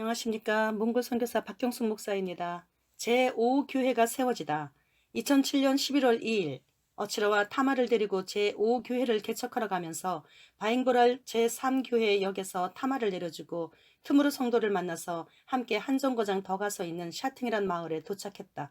안녕하십니까. 몽골 선교사 박경숙 목사입니다. 제5교회가 세워지다. 2007년 11월 2일 어치러와 타마를 데리고 제5교회를 개척하러 가면서 바잉보랄 제3교회 역에서 타마를 내려주고 트무르 성도를 만나서 함께 한 정거장 더 가서 있는 샤팅이란 마을에 도착했다.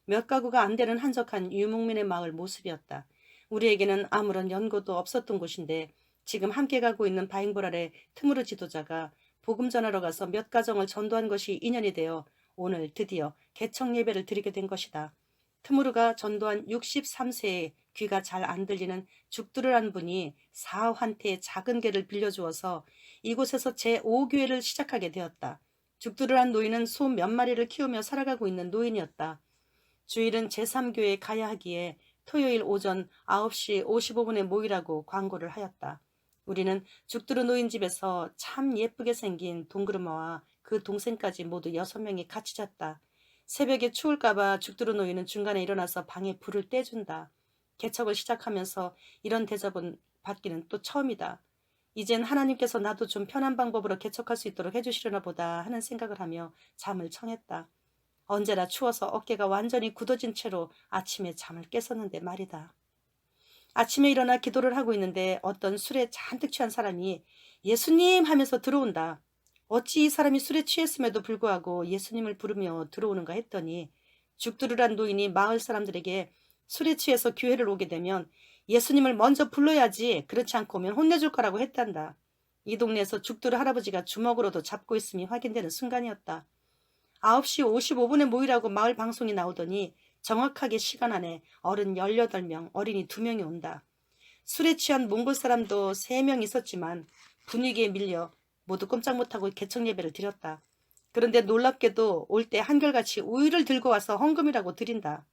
몇 가구가 안 되는 한적한 유목민의 마을 모습이었다. 우리에게는 아무런 연고도 없었던 곳인데 지금 함께 가고 있는 바잉보랄의 트무르 지도자가 복음 전하러 가서 몇 가정을 전도한 것이 인연이 되어 오늘 드디어 개척 예배를 드리게 된 것이다. 트무르가 전도한 63세에 귀가 잘 안 들리는 죽두르란 분이 사환태의 작은 개를 빌려주어서 이곳에서 제5교회를 시작하게 되었다. 죽두르란 노인은 소 몇 마리를 키우며 살아가고 있는 노인이었다. 주일은 제3교회에 가야 하기에 토요일 오전 9시 55분에 모이라고 광고를 하였다. 우리는 죽두루 노인 집에서 참 예쁘게 생긴 동그르마와 그 동생까지 모두 6명이 같이 잤다. 새벽에 추울까봐 죽두루 노인은 중간에 일어나서 방에 불을 떼준다. 개척을 시작하면서 이런 대접은 받기는 또 처음이다. 이젠 하나님께서 나도 좀 편한 방법으로 개척할 수 있도록 해주시려나 보다 하는 생각을 하며 잠을 청했다. 언제나 추워서 어깨가 완전히 굳어진 채로 아침에 잠을 깼었는데 말이다. 아침에 일어나 기도를 하고 있는데 어떤 술에 잔뜩 취한 사람이 예수님 하면서 들어온다. 어찌 이 사람이 술에 취했음에도 불구하고 예수님을 부르며 들어오는가 했더니 죽두르란 노인이 마을 사람들에게 술에 취해서 교회를 오게 되면 예수님을 먼저 불러야지 그렇지 않고 오면 혼내줄 거라고 했단다. 이 동네에서 죽두르 할아버지가 주먹으로도 잡고 있음이 확인되는 순간이었다. 9시 55분에 모이라고 마을 방송이 나오더니 정확하게 시간 안에 어른 18명, 어린이 2명이 온다. 술에 취한 몽골 사람도 3명 있었지만 분위기에 밀려 모두 꼼짝 못하고 개척 예배를 드렸다. 그런데 놀랍게도 올 때 한결같이 우유를 들고 와서 헌금이라고 드린다.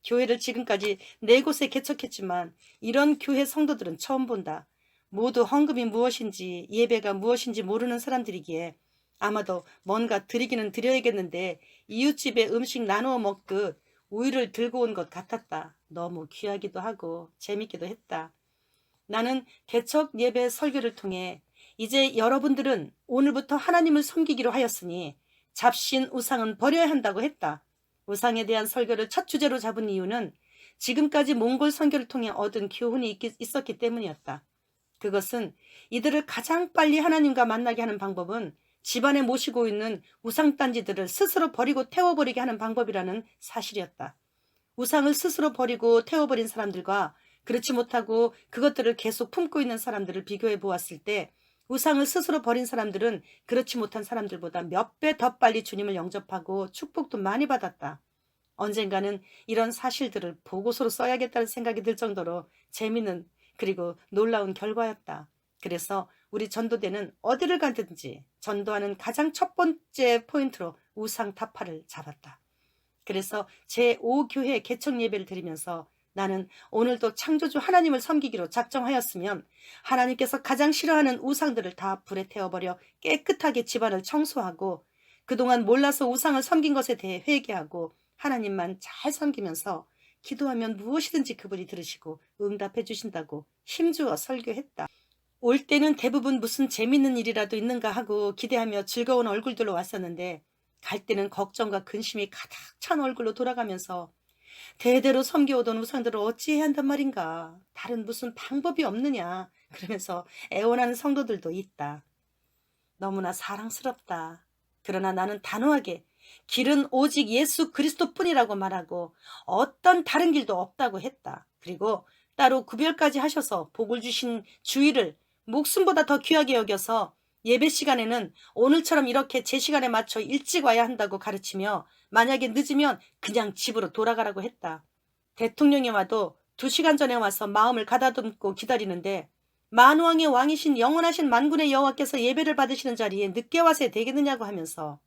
교회를 지금까지 4곳에 개척했지만 이런 교회 성도들은 처음 본다. 모두 헌금이 무엇인지 예배가 무엇인지 모르는 사람들이기에 아마도 뭔가 드리기는 드려야겠는데 이웃집에 음식 나누어 먹듯 우유를 들고 온 것 같았다. 너무 귀하기도 하고 재밌기도 했다. 나는 개척 예배 설교를 통해 이제 여러분들은 오늘부터 하나님을 섬기기로 하였으니 잡신 우상은 버려야 한다고 했다. 우상에 대한 설교를 첫 주제로 잡은 이유는 지금까지 몽골 선교를 통해 얻은 교훈이 있었기 때문이었다. 그것은 이들을 가장 빨리 하나님과 만나게 하는 방법은 집안에 모시고 있는 우상단지들을 스스로 버리고 태워버리게 하는 방법이라는 사실이었다. 우상을 스스로 버리고 태워버린 사람들과 그렇지 못하고 그것들을 계속 품고 있는 사람들을 비교해 보았을 때 우상을 스스로 버린 사람들은 그렇지 못한 사람들보다 몇 배 더 빨리 주님을 영접하고 축복도 많이 받았다. 언젠가는 이런 사실들을 보고서로 써야겠다는 생각이 들 정도로 재미있는 그리고 놀라운 결과였다. 그래서 우리 전도대는 어디를 가든지 전도하는 가장 첫 번째 포인트로 우상 타파를 잡았다. 그래서 제5교회 개척 예배를 드리면서 나는 오늘도 창조주 하나님을 섬기기로 작정하였으면 하나님께서 가장 싫어하는 우상들을 다 불에 태워버려 깨끗하게 집안을 청소하고 그동안 몰라서 우상을 섬긴 것에 대해 회개하고 하나님만 잘 섬기면서 기도하면 무엇이든지 그분이 들으시고 응답해 주신다고 힘주어 설교했다. 올 때는 대부분 무슨 재밌는 일이라도 있는가 하고 기대하며 즐거운 얼굴들로 왔었는데 갈 때는 걱정과 근심이 가득 찬 얼굴로 돌아가면서 대대로 섬겨오던 우상들을 어찌해야 한단 말인가. 다른 무슨 방법이 없느냐. 그러면서 애원하는 성도들도 있다. 너무나 사랑스럽다. 그러나 나는 단호하게 길은 오직 예수 그리스도뿐이라고 말하고 어떤 다른 길도 없다고 했다. 그리고 따로 구별까지 하셔서 복을 주신 주일을 목숨보다 더 귀하게 여겨서 예배 시간에는 오늘처럼 이렇게 제 시간에 맞춰 일찍 와야 한다고 가르치며 만약에 늦으면 그냥 집으로 돌아가라고 했다. 대통령이 와도 2시간 전에 와서 마음을 가다듬고 기다리는데 만왕의 왕이신 영원하신 만군의 여호와께서 예배를 받으시는 자리에 늦게 와서 되겠느냐고 하면서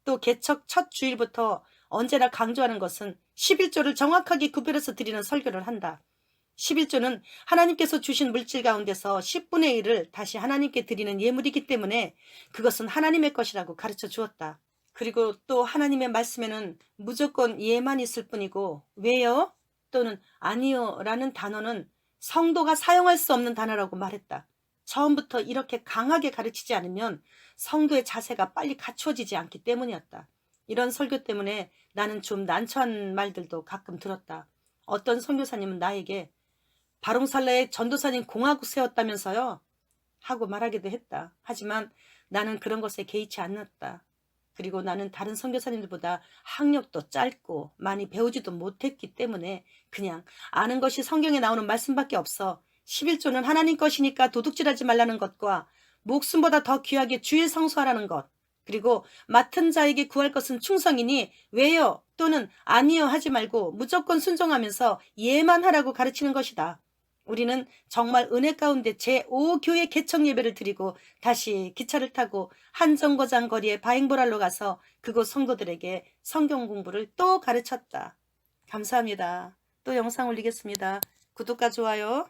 또 개척 첫 주일부터 언제나 강조하는 것은 11조를 정확하게 구별해서 드리는 설교를 한다. 11조는 하나님께서 주신 물질 가운데서 10분의 1을 다시 하나님께 드리는 예물이기 때문에 그것은 하나님의 것이라고 가르쳐 주었다. 그리고 또 하나님의 말씀에는 무조건 예만 있을 뿐이고 왜요? 또는 아니요 라는 단어는 성도가 사용할 수 없는 단어라고 말했다. 처음부터 이렇게 강하게 가르치지 않으면 성도의 자세가 빨리 갖추어지지 않기 때문이었다. 이런 설교 때문에 나는 좀 난처한 말들도 가끔 들었다. 어떤 선교사님은 나에게 바롱살레에 전도사님 공화국 세웠다면서요? 하고 말하기도 했다. 하지만 나는 그런 것에 개의치 않았다. 그리고 나는 다른 선교사님들보다 학력도 짧고 많이 배우지도 못했기 때문에 그냥 아는 것이 성경에 나오는 말씀밖에 없어. 11조는 하나님 것이니까 도둑질하지 말라는 것과 목숨보다 더 귀하게 주일 성수하라는 것, 그리고 맡은 자에게 구할 것은 충성이니 왜요 또는 아니요 하지 말고 무조건 순종하면서 예만 하라고 가르치는 것이다. 우리는 정말 은혜 가운데 제5교회 개척 예배를 드리고 다시 기차를 타고 한정거장 거리의 바행보랄로 가서 그곳 성도들에게 성경 공부를 또 가르쳤다. 감사합니다. 또 영상 올리겠습니다. 구독과 좋아요.